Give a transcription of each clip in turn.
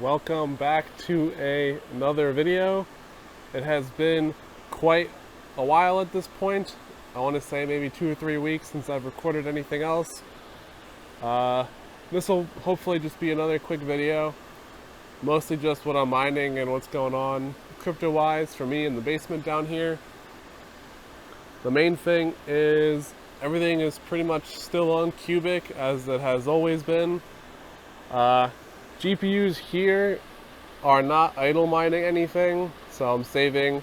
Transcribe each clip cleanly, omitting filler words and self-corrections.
Welcome back to another video. It has been quite a while at this point. I want to say maybe 2 or 3 weeks since I've recorded anything else. This will hopefully just be another quick video. Mostly just what I'm mining and what's going on crypto-wise for me in the basement down here. The main thing is everything is pretty much still on Qubic as it has always been. GPUs here are not idle mining anything, so I'm saving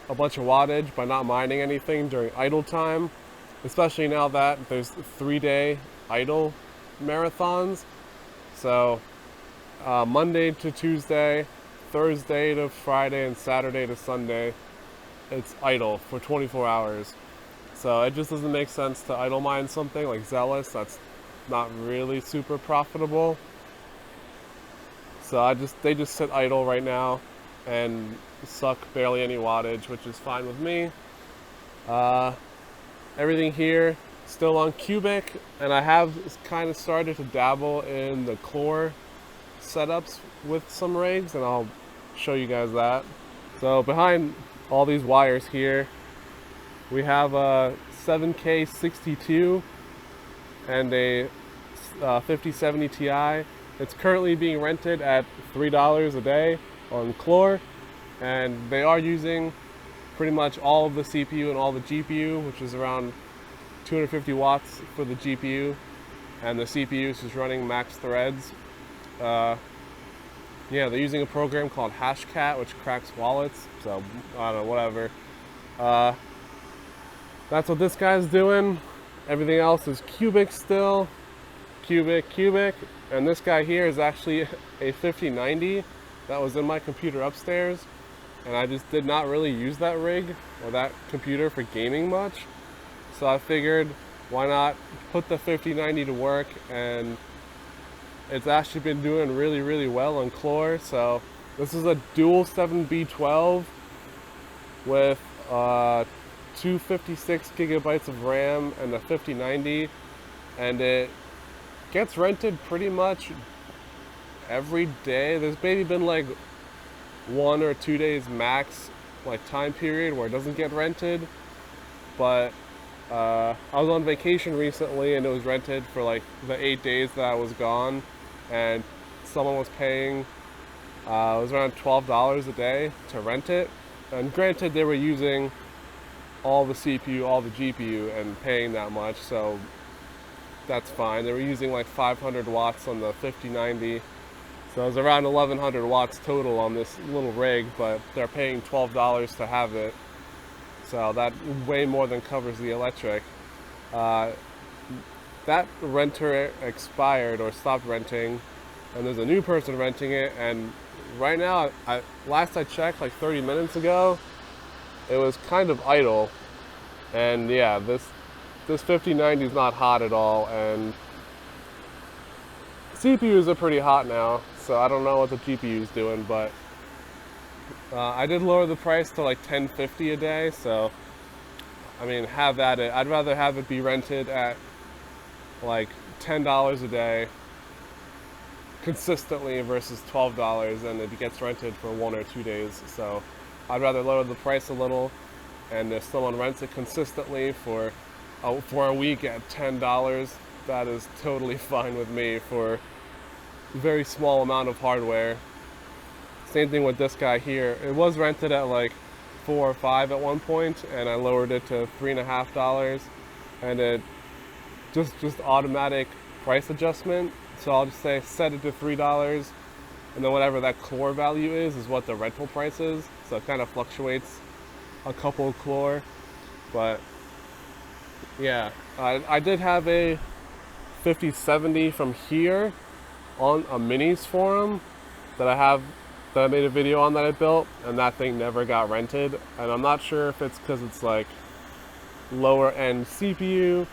a bunch of wattage by not mining anything during idle time, especially now that there's 3-day idle marathons. So Monday to Tuesday, Thursday to Friday, and Saturday to Sunday, it's idle for 24 hours. So it just doesn't make sense to idle mine something like Zealous that's not really super profitable. So they just sit idle right now and suck barely any wattage, which is fine with me. Everything here still on Qubic, and I have kind of started to dabble in the Clore setups with some rigs, and I'll show you guys that. So behind all these wires here, we have a 7K62 and a 5070 Ti. It's currently being rented at $3 a day on Clore, and they are using pretty much all of the CPU and all the GPU, which is around 250 watts for the GPU, and the CPU is just running max threads. Yeah, they're using a program called Hashcat, which cracks wallets, so I don't know, whatever. That's what this guy's doing. Everything else is Qubic still. Qubic. And this guy here is actually a 5090 that was in my computer upstairs, and I just did not really use that rig or that computer for gaming much. So I figured, why not put the 5090 to work, and it's actually been doing really well on Clore. So this is a dual 7B12 with 256 gigabytes of RAM and a 5090, and it gets rented pretty much every day. There's maybe been like 1 or 2 days max like time period where it doesn't get rented, but I was on vacation recently and it was rented for like the 8 days that I was gone, and someone was paying it was around $12 a day to rent it. And granted, they were using all the CPU, all the GPU, and paying that much, so that's fine. They were using like 500 watts on the 5090, so it was around 1100 watts total on this little rig, but they're paying $12 to have it, so that way more than covers the electric. That renter expired or stopped renting, and there's a new person renting it, and right now, last I checked like 30 minutes ago, it was kind of idle. And yeah, this 5090 is not hot at all, and CPUs are pretty hot now, so I don't know what the GPU is doing, but I did lower the price to like $10.50 a day, so I mean, have at it. I'd rather have it be rented at like $10 a day consistently versus $12, and it gets rented for 1 or 2 days. So I'd rather lower the price a little, and if someone rents it consistently for a week at $10, that is totally fine with me for a very small amount of hardware. Same thing with this guy here. It was rented at like $4 or $5 at one point, and I lowered it to $3.50, and it just automatic price adjustment. So I'll just say set it to $3, and then whatever that Clore value is what the rental price is. So it kind of fluctuates a couple of Clore, but yeah, I did have a 5070 from here on a minis forum that I made a video on that I built, and that thing never got rented. And I'm not sure if it's because it's like lower end CPU,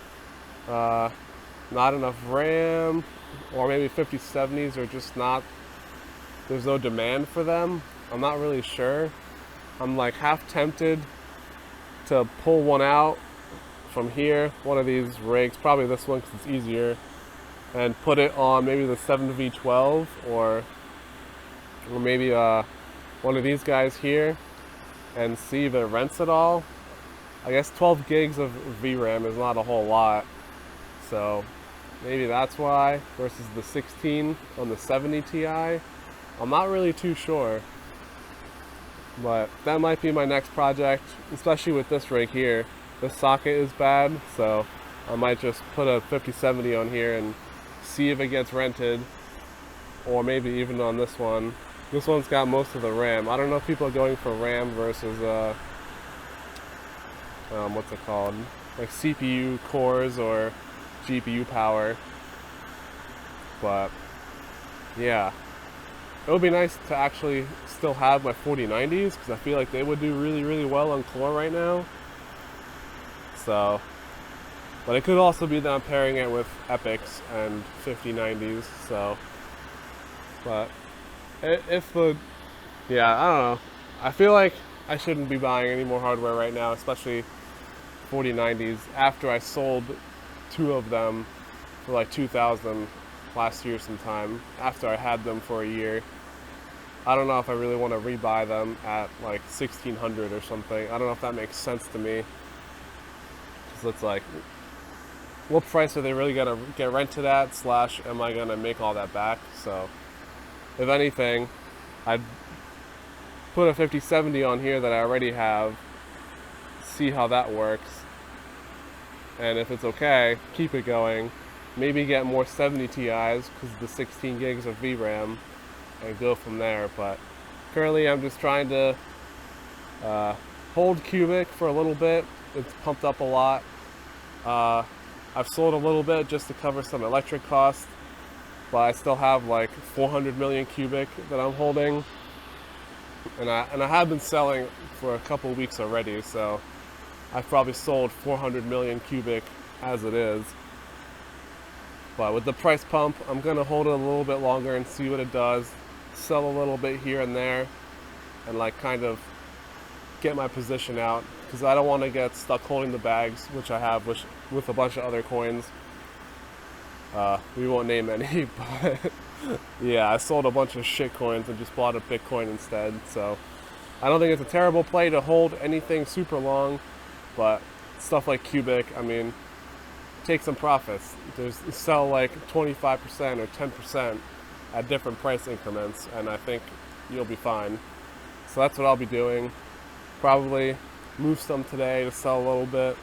not enough RAM, or maybe 5070s are just not, there's no demand for them. I'm not really sure. I'm like half tempted to pull one out from here, one of these rigs, probably this one because it's easier, and put it on maybe the 7V12 or or maybe one of these guys here, and see if it rents at all. I guess 12 gigs of VRAM is not a whole lot, so maybe that's why, versus the 16 on the 70 Ti. I'm not really too sure, but that might be my next project, especially with this rig here. This socket is bad, so I might just put a 5070 on here and see if it gets rented, or maybe even on this one. This one's got most of the RAM. I don't know if people are going for RAM versus what's it called, like CPU cores or GPU power. But yeah, it would be nice to actually still have my 4090s, because I feel like they would do really well on Clore right now. So, but it could also be that I'm pairing it with Epics and 5090s. So, but if the, yeah, I don't know. I feel like I shouldn't be buying any more hardware right now, especially 4090s, after I sold 2 of them for like 2,000 last year sometime, after I had them for a year. I don't know if I really want to rebuy them at like 1,600 or something. I don't know if that makes sense to me. Because it's like, what price are they really going to get rented at, / am I going to make all that back? So, if anything, I'd put a 5070 on here that I already have, see how that works, and if it's okay, keep it going. Maybe get more 70 Ti's because of the 16 gigs of VRAM, and go from there. But currently I'm just trying to hold Qubic for a little bit. It's pumped up a lot. I've sold a little bit just to cover some electric costs, but I still have like 400 million Qubic that I'm holding, and I have been selling for a couple weeks already, so I've probably sold 400 million Qubic as it is. But with the price pump, I'm gonna hold it a little bit longer and see what it does, sell a little bit here and there, and like kind of get my position out, because I don't want to get stuck holding the bags, which I have with a bunch of other coins. We won't name any, but yeah, I sold a bunch of shit coins and just bought a Bitcoin instead. So I don't think it's a terrible play to hold anything super long, but stuff like Qubic, I mean, take some profits. Sell like 25% or 10% at different price increments, and I think you'll be fine. So that's what I'll be doing. Probably move some today to sell a little bit,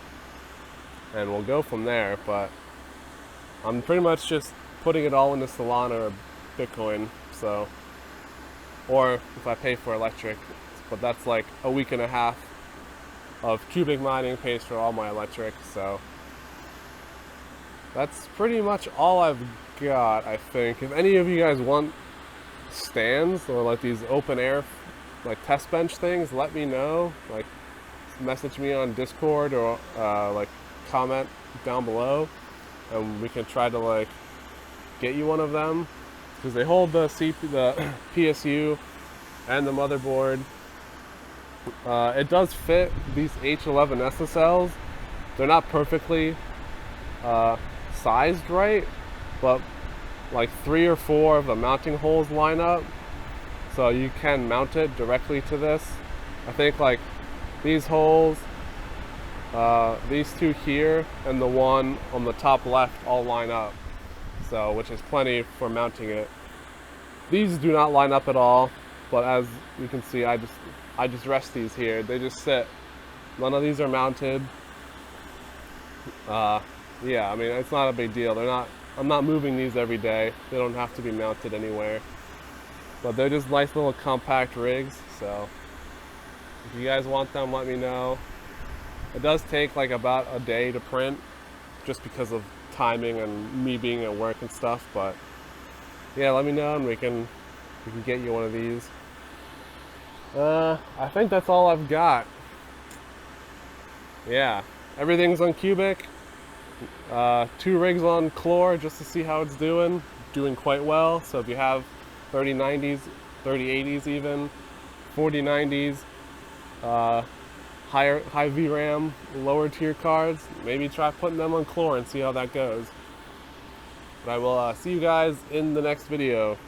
and we'll go from there. But I'm pretty much just putting it all into Solana or Bitcoin, so, or if I pay for electric, but that's like a week and a half of Qubic mining pays for all my electric. So that's pretty much all I've got, I think. If any of you guys want stands or like these open air like test bench things, let me know. Like, message me on Discord, or like comment down below, and we can try to like get you one of them, because they hold the PSU and the motherboard. It does fit these H11 SSLs. They're not perfectly sized right, but like 3 or 4 of the mounting holes line up, so you can mount it directly to this. I think like these holes, these 2 here, and the one on the top left all line up, so which is plenty for mounting it. These do not line up at all, but as you can see, I just rest these here. They just sit. None of these are mounted. Yeah, I mean, it's not a big deal. I'm not moving these every day. They don't have to be mounted anywhere. But they're just nice little compact rigs, so if you guys want them, let me know. It does take like about a day to print, just because of timing and me being at work and stuff, but yeah, let me know and we can get you one of these. I think that's all I've got. Yeah, everything's on Qubic. 2 rigs on Clore just to see how it's doing quite well. So if you have 3090s, 3080s even, 4090s, high VRAM, lower tier cards, maybe try putting them on Clore and see how that goes. But I will see you guys in the next video.